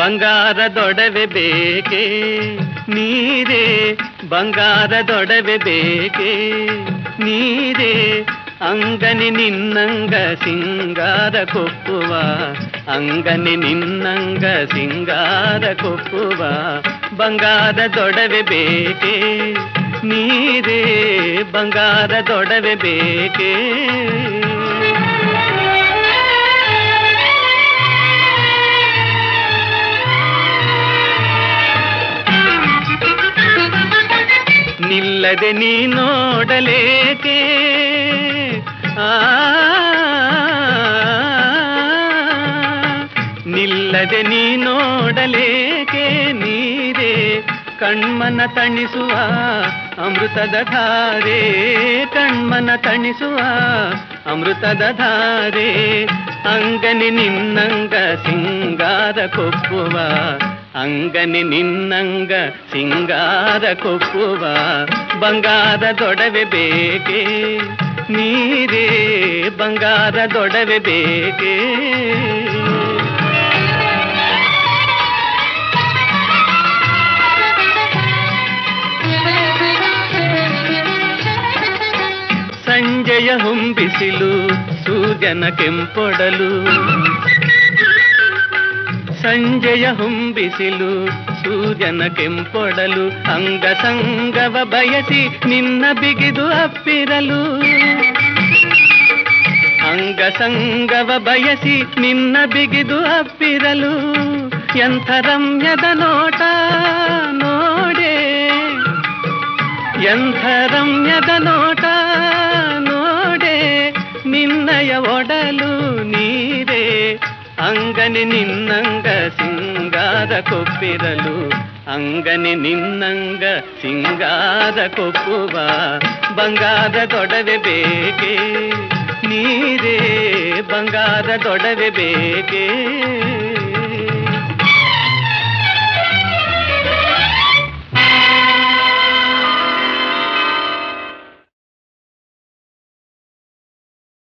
ಬಂಗಾರದೊಡವೆ ಬೇಕೆ ನೀರೇ, ಬಂಗಾರದೊಡವೆ ಬೇಕೆ ನೀರೇ, ಅಂಗನಿ ನಿನ್ನಂಗ ಸಿಂಗಾರ ಕೊಪ್ಪುವ, ಅಂಗನಿ ನಿನ್ನಂಗ ಸಿಂಗಾರ ಕೊಪ್ಪುವ, ಬಂಗಾರದೊಡವೆ ಬೇಕೆ ನೀರೇ, ಬಂಗಾರದೊಡವೆ ಬೇಕೆ. ನಿಲ್ಲದೆ ನೀ ನೋಡಲೇಕೆ, ನಿಲ್ಲದೆ ನೀ ನೋಡಲೇಕೆ ನೀರೇ, ಕಣ್ಮನ ತಣಿಸುವ ಅಮೃತದ ಧಾರೆ, ಕಣ್ಮನ ತಣಿಸುವ ಅಮೃತದ ಧಾರೆ, ಅಂಗನಿ ನಿನ್ನಂಗ ಸಿಂಗಾರ ಕೊಪ್ಪುವ, ಅಂಗನಿ ನಿನ್ನಂಗ ಸಿಂಗಾರ ಕೊಪ್ಪುವ, ಬಂಗಾರದೊಡವೆ ಬೇಕೆ ನೀರೇ, ಬಂಗಾರದೊಡವೆ ಬೇಕೆ. ಸಂಜೆಯ ಹೊಂಬಿಸಿಲು ಸೂರ್ಯನ ಕೆಂಪೊಡಲು, ಸಂಜೆಯ ಹೊಂಬಿಸಿಲು ಸೂರ್ಯನ ಕೆಂಪೊಡಲು, ಅಂಗ ಸಂಗವ ಬಯಸಿ ನಿನ್ನ ಬಿಗಿದು ಅಪ್ಪಿರಲು, ಅಂಗ ಸಂಗವ ಬಯಸಿ ನಿನ್ನ ಬಿಗಿದು ಅಪ್ಪಿರಲು, ಎಂಥ ರಮ್ಯದ ನೋಟ ನೋಡೆ, ಎಂಥ ರಮ್ಯದ ನೋಟ ನೋಡೆ, ನಿನ್ನಯ ಒಡಲು ನೀರೇ, ಅಂಗನಿ ನಿನ್ನಂಗ ಸಿಂಗಾರ ಕೊಪ್ಪಿರಲು, ಅಂಗನಿ ನಿನ್ನಂಗ ಸಿಂಗಾರ ಕೊಪ್ಪುವ, ಬಂಗಾರದೊಡವೆ ಬೇಕೆ ನೀರೇ, ಬಂಗಾರದೊಡವೆ ಬೇಕೆ.